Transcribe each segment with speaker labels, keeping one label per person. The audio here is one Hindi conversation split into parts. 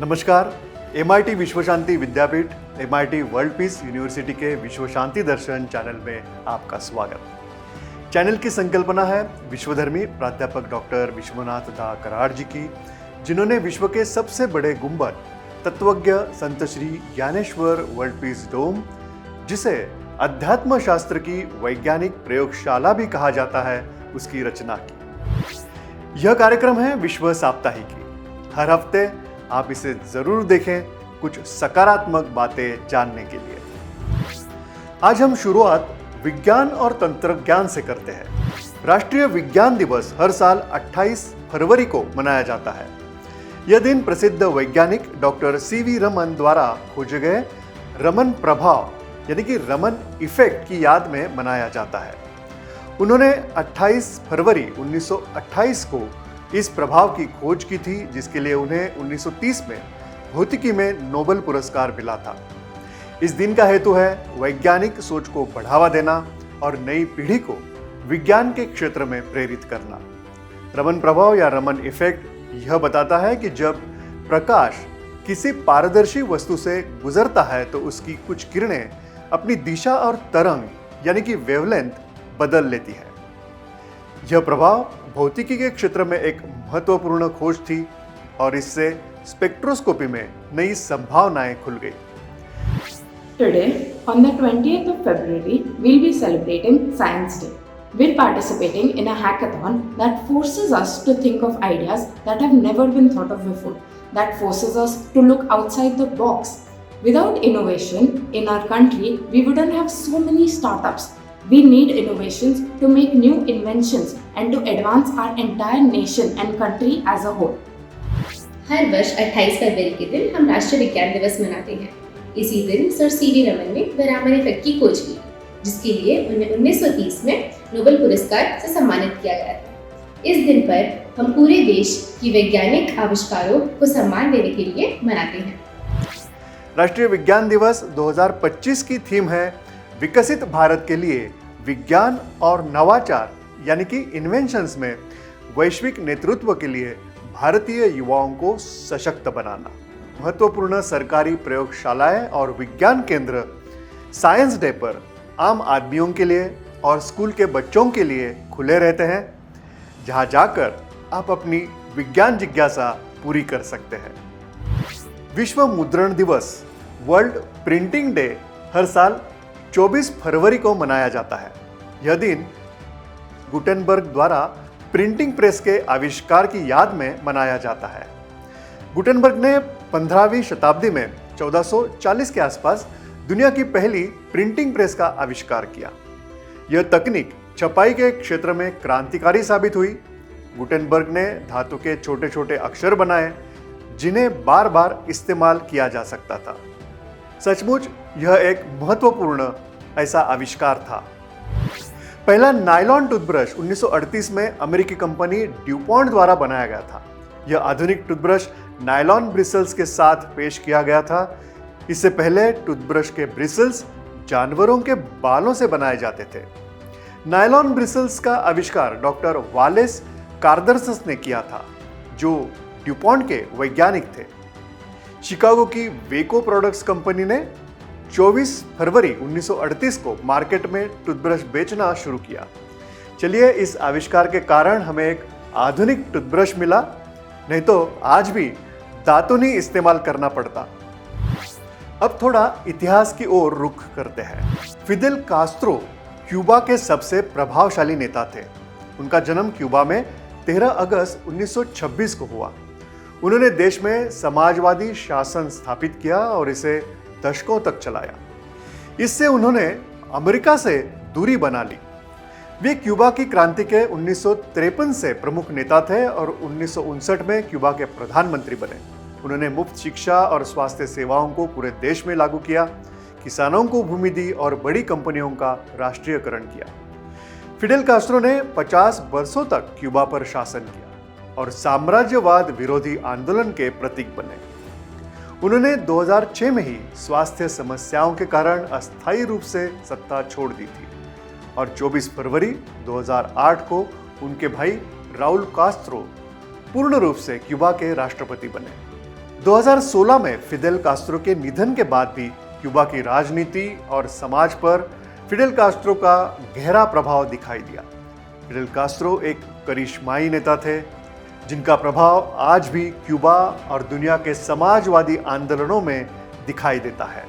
Speaker 1: नमस्कार। MIT विश्व शांति विद्यापीठ, MIT वर्ल्ड पीस यूनिवर्सिटी के विश्व शांति दर्शन चैनल में आपका स्वागत। चैनल की संकल्पना है विश्वधर्मी प्राध्यापक डॉक्टर विश्वनाथ दा कराड़ जी की, जिन्होंने विश्व के सबसे बड़े गुंबद तत्वज्ञ संत श्री ज्ञानेश्वर वर्ल्ड पीस डोम, जिसे अध्यात्म शास्त्र की वैज्ञानिक प्रयोगशाला भी कहा जाता है, उसकी रचना की। यह कार्यक्रम है विश्व साप्ताहिकी। हर हफ्ते आप इसे जरूर देखें कुछ सकारात्मक बातें जानने के लिए। आज हम शुरुआत विज्ञान और तंत्रज्ञान से करते हैं। राष्ट्रीय विज्ञान दिवस हर साल 28 फरवरी को मनाया जाता है। यह दिन प्रसिद्ध वैज्ञानिक डॉक्टर CV रमन द्वारा खोजे गए रमन प्रभाव यानी कि रमन इफेक्ट की याद में मनाया जाता है। उन्होंने 28 फरवरी 1928 को इस प्रभाव की खोज की थी, जिसके लिए उन्हें 1930 में भौतिकी में नोबेल पुरस्कार मिला था। इस दिन का हेतु है वैज्ञानिक सोच को बढ़ावा देना और नई पीढ़ी को विज्ञान के क्षेत्र में प्रेरित करना। रमन प्रभाव या रमन इफेक्ट यह बताता है कि जब प्रकाश किसी पारदर्शी वस्तु से गुजरता है तो उसकी कुछ किरणें अपनी दिशा और तरंग यानी कि वेवलेंथ बदल लेती है। यह प्रभाव भौतिकी के क्षेत्र में एक महत्वपूर्ण खोज थी और इससे स्पेक्ट्रोस्कोपी में नई संभावनाएं खुल गई।
Speaker 2: Today, on the 20th of February, we'll be celebrating Science Day. We're participating in a hackathon that forces us to think of ideas that have never been thought of before, that forces us to look outside the box. Without innovation in our country, we wouldn't have so many startups. We need innovations to make new inventions and to advance our entire nation and country as a whole.
Speaker 3: हर वर्ष 28 फरवरी के दिन हम राष्ट्रीय विज्ञान दिवस मनाते हैं। इसी दिन सर CV रमन ने द रमन इफेक्ट की खोज की, जिसके लिए उन्हें 1930 में नोबेल पुरस्कार से सम्मानित किया गया था। इस दिन पर हम पूरे देश की वैज्ञानिक आविष्कारों को सम्मान देने के लिए मनाते हैं।
Speaker 1: राष्ट्रीय विज्ञान दिवस 2025 की थीम है विकसित भारत के लिए विज्ञान और नवाचार यानी कि इन्वेंशंस में वैश्विक नेतृत्व के लिए भारतीय युवाओं को सशक्त बनाना। महत्वपूर्ण सरकारी प्रयोगशालाएं और विज्ञान केंद्र साइंस डे पर आम आदमियों के लिए और स्कूल के बच्चों के लिए खुले रहते हैं, जहां जाकर आप अपनी विज्ञान जिज्ञासा पूरी कर सकते हैं। विश्व मुद्रण दिवस वर्ल्ड प्रिंटिंग डे हर साल 24 फरवरी को मनाया जाता है। यह दिन गुटेनबर्ग द्वारा प्रिंटिंग प्रेस के आविष्कार की याद में मनाया जाता है। गुटेनबर्ग ने 15वीं शताब्दी में 1440 के आसपास दुनिया की पहली प्रिंटिंग प्रेस का आविष्कार किया। यह तकनीक छपाई के क्षेत्र में क्रांतिकारी साबित हुई। गुटेनबर्ग ने धातु के छोटे छोटे अक्षर बनाए, जिन्हें बार बार इस्तेमाल किया जा सकता था। सचमुच यह एक महत्वपूर्ण ऐसा आविष्कार था। पहला नायलॉन टूथब्रश 1938 में अमेरिकी कंपनी ड्यूपॉन्ट द्वारा बनाया गया था। यह आधुनिक टूथब्रश नायलॉन ब्रिसल्स के साथ पेश किया गया था। इससे पहले टूथब्रश के ब्रिसल्स जानवरों के बालों से बनाए जाते थे। नायलॉन ब्रिसल्स का आविष्कार डॉक्टर वालेस कार्दर्सस ने किया था, जो ड्यूपॉन्ट के वैज्ञानिक थे। शिकागो की वेको प्रोडक्ट्स कंपनी ने 24 फरवरी 1938 को मार्केट में टूथब्रश बेचना शुरू किया। चलिए, इस आविष्कार के कारण हमें एक आधुनिक टूथब्रश मिला, नहीं तो आज भी दातुन ही इस्तेमाल करना पड़ता। अब थोड़ा इतिहास की ओर रुख करते हैं। फिदेल कास्त्रो क्यूबा के सबसे प्रभावशाली नेता थे। उनका जन्म क्यूबा में 13 अगस्त 1926 को हुआ। उन्होंने देश में समाजवादी शासन स्थापित किया और इसे दशकों तक चलाया। इससे उन्होंने अमेरिका से दूरी बना ली। वे क्यूबा की क्रांति के 1953 से प्रमुख नेता थे और 1959 में क्यूबा के प्रधानमंत्री बने। उन्होंने मुफ्त शिक्षा और स्वास्थ्य सेवाओं को पूरे देश में लागू किया, किसानों को भूमि दी और बड़ी कंपनियों का राष्ट्रीयकरण किया। फिडेल कास्ट्रो ने 50 वर्षों तक क्यूबा पर शासन किया और साम्राज्यवाद विरोधी आंदोलन के प्रतीक बने। उन्होंने 2006 में ही स्वास्थ्य समस्याओं के कारण अस्थायी रूप से सत्ता छोड़ दी थी और 24 फरवरी 2008 को उनके भाई राउल कास्त्रो पूर्ण रूप से क्यूबा के राष्ट्रपति बने। 2016 में फिडेल कास्ट्रो के निधन के बाद भी क्यूबा की राजनीति और समाज पर फिडेल कास्ट्रो का गहरा प्रभाव दिखाई दिया। फिडेल कास्ट्रो एक करिश्माई नेता थे जिनका प्रभाव आज भी क्यूबा और दुनिया के समाजवादी आंदोलनों में दिखाई देता है।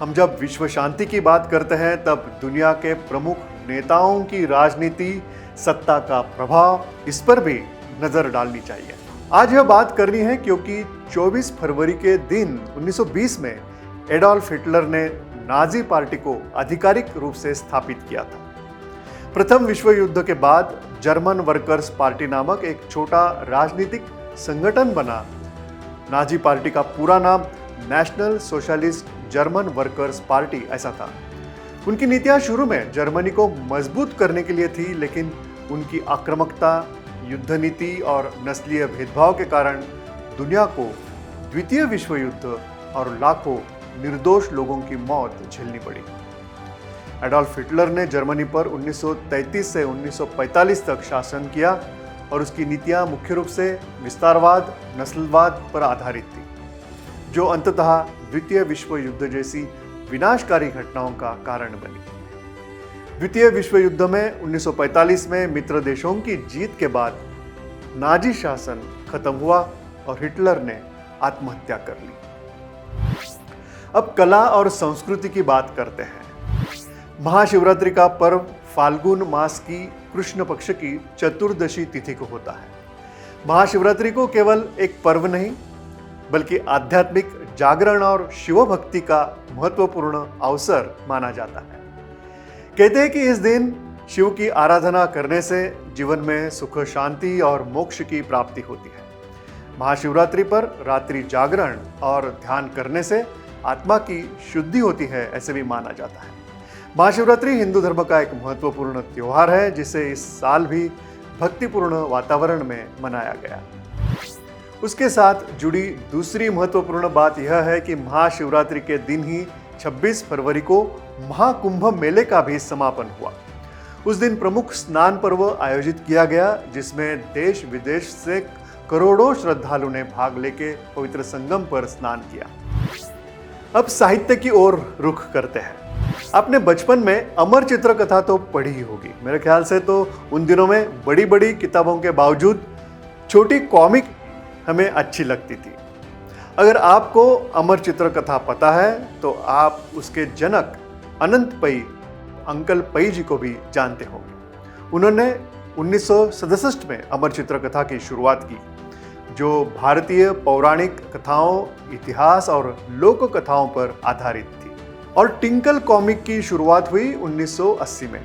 Speaker 1: हम जब विश्व शांति की बात करते हैं तब दुनिया के प्रमुख नेताओं की राजनीति, सत्ता का प्रभाव, इस पर भी नजर डालनी चाहिए। आज यह बात करनी है क्योंकि 24 फरवरी के दिन 1920 में एडोल्फ हिटलर ने नाजी पार्टी को आधिकारिक रूप से स्थापित किया था। प्रथम विश्व युद्ध के बाद जर्मन वर्कर्स पार्टी नामक एक छोटा राजनीतिक संगठन बना। नाजी पार्टी का पूरा नाम national socialist German workers party ऐसा था। उनकी नीतियां शुरू में जर्मनी को मजबूत करने के लिए थी, लेकिन उनकी आक्रामकता, युद्ध नीति और नस्लीय भेदभाव के कारण दुनिया को द्वितीय विश्व युद्ध और लाखों निर्दोष लोगों की मौत झेलनी पड़ी। एडोल्फ हिटलर ने जर्मनी पर 1933 से 1945 तक शासन किया और उसकी नीतियां मुख्य रूप से विस्तारवाद, नस्लवाद पर आधारित थी, जो अंततः द्वितीय विश्व युद्ध जैसी विनाशकारी घटनाओं का कारण बनी। द्वितीय विश्व युद्ध में 1945 में मित्र देशों की जीत के बाद नाजी शासन खत्म हुआ और हिटलर ने आत्महत्या कर ली। अब कला और संस्कृति की बात करते हैं। महाशिवरात्रि का पर्व फाल्गुन मास की कृष्ण पक्ष की चतुर्दशी तिथि को होता है। महाशिवरात्रि को केवल एक पर्व नहीं बल्कि आध्यात्मिक जागरण और शिव भक्ति का महत्वपूर्ण अवसर माना जाता है। कहते हैं कि इस दिन शिव की आराधना करने से जीवन में सुख, शांति और मोक्ष की प्राप्ति होती है। महाशिवरात्रि पर रात्रि जागरण और ध्यान करने से आत्मा की शुद्धि होती है, ऐसे भी माना जाता है। महाशिवरात्रि हिंदू धर्म का एक महत्वपूर्ण त्योहार है जिसे इस साल भी भक्तिपूर्ण वातावरण में मनाया गया। उसके साथ जुड़ी दूसरी महत्वपूर्ण बात यह है कि महाशिवरात्रि के दिन ही 26 फरवरी को महाकुंभ मेले का भी समापन हुआ। उस दिन प्रमुख स्नान पर्व आयोजित किया गया जिसमें देश विदेश से करोड़ों श्रद्धालुओं ने भाग लेके पवित्र संगम पर स्नान किया। अब साहित्य की ओर रुख करते हैं। आपने बचपन में अमर चित्र कथा तो पढ़ी ही होगी। मेरे ख्याल से तो उन दिनों में बड़ी बड़ी किताबों के बावजूद छोटी कॉमिक हमें अच्छी लगती थी। अगर आपको अमर चित्र कथा पता है तो आप उसके जनक अनंत पै, अंकल पै जी को भी जानते होंगे। उन्होंने 1967 में अमर चित्र कथा की शुरुआत की, जो भारतीय पौराणिक कथाओं, इतिहास और लोक कथाओं पर आधारित थी। और टिंकल कॉमिक की शुरुआत हुई 1980 में,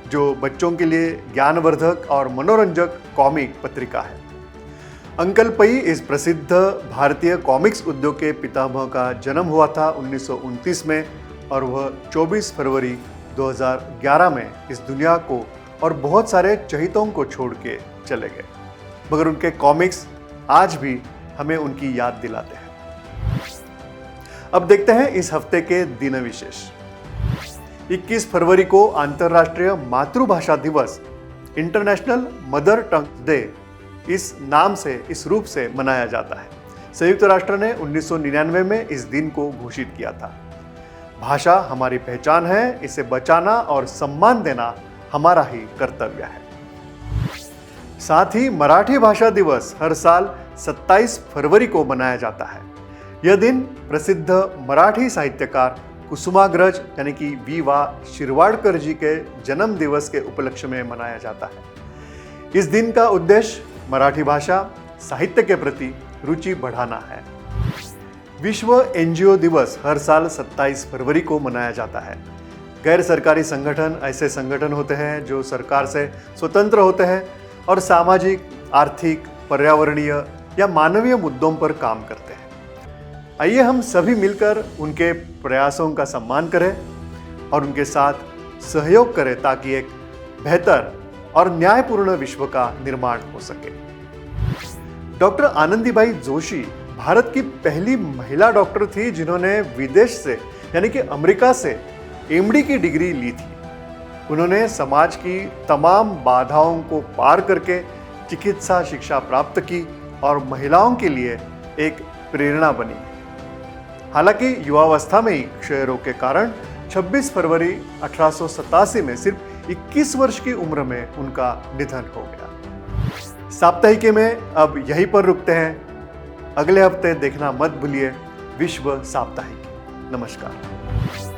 Speaker 1: जो बच्चों के लिए ज्ञानवर्धक और मनोरंजक कॉमिक पत्रिका है। अंकल पै इस प्रसिद्ध भारतीय कॉमिक्स उद्योग के पितामह का जन्म हुआ था 1929 में और वह 24 फरवरी 2011 में इस दुनिया को और बहुत सारे चहितों को छोड़ के चले गए, मगर उनके कॉमिक्स आज भी हमें उनकी याद दिलाते हैं। अब देखते हैं इस हफ्ते के दिन विशेष। 21 फरवरी को अंतर्राष्ट्रीय मातृभाषा दिवस, इंटरनेशनल मदर टंग डे, इस नाम से, इस रूप से मनाया जाता है। संयुक्त राष्ट्र ने 1999 में इस दिन को घोषित किया था। भाषा हमारी पहचान है, इसे बचाना और सम्मान देना हमारा ही कर्तव्य है। साथ ही मराठी भाषा दिवस हर साल 27 फरवरी को मनाया जाता है। यह दिन प्रसिद्ध मराठी साहित्यकार कुसुमाग्रज यानी कि वी.वा. शिरवाडकर जी के जन्म दिवस के उपलक्ष्य में मनाया जाता है। इस दिन का उद्देश्य मराठी भाषा, साहित्य के प्रति रुचि बढ़ाना है। विश्व एनजीओ दिवस हर साल 27 फरवरी को मनाया जाता है। गैर सरकारी संगठन ऐसे संगठन होते हैं जो सरकार से स्वतंत्र होते हैं और सामाजिक, आर्थिक, पर्यावरणीय या मानवीय मुद्दों पर काम करते हैं। आइए हम सभी मिलकर उनके प्रयासों का सम्मान करें और उनके साथ सहयोग करें ताकि एक बेहतर और न्यायपूर्ण विश्व का निर्माण हो सके। डॉक्टर आनंदीबाई जोशी भारत की पहली महिला डॉक्टर थी जिन्होंने विदेश से यानी कि अमेरिका से एमडी की डिग्री ली थी। उन्होंने समाज की तमाम बाधाओं को पार करके चिकित्सा शिक्षा प्राप्त की और महिलाओं के लिए एक प्रेरणा बनी। हालांकि युवावस्था में ही क्षय रोग के कारण 26 फरवरी 1887 में सिर्फ 21 वर्ष की उम्र में उनका निधन हो गया। साप्ताहिकी में अब यहीं पर रुकते हैं। अगले हफ्ते देखना मत भूलिए विश्व साप्ताहिकी। नमस्कार।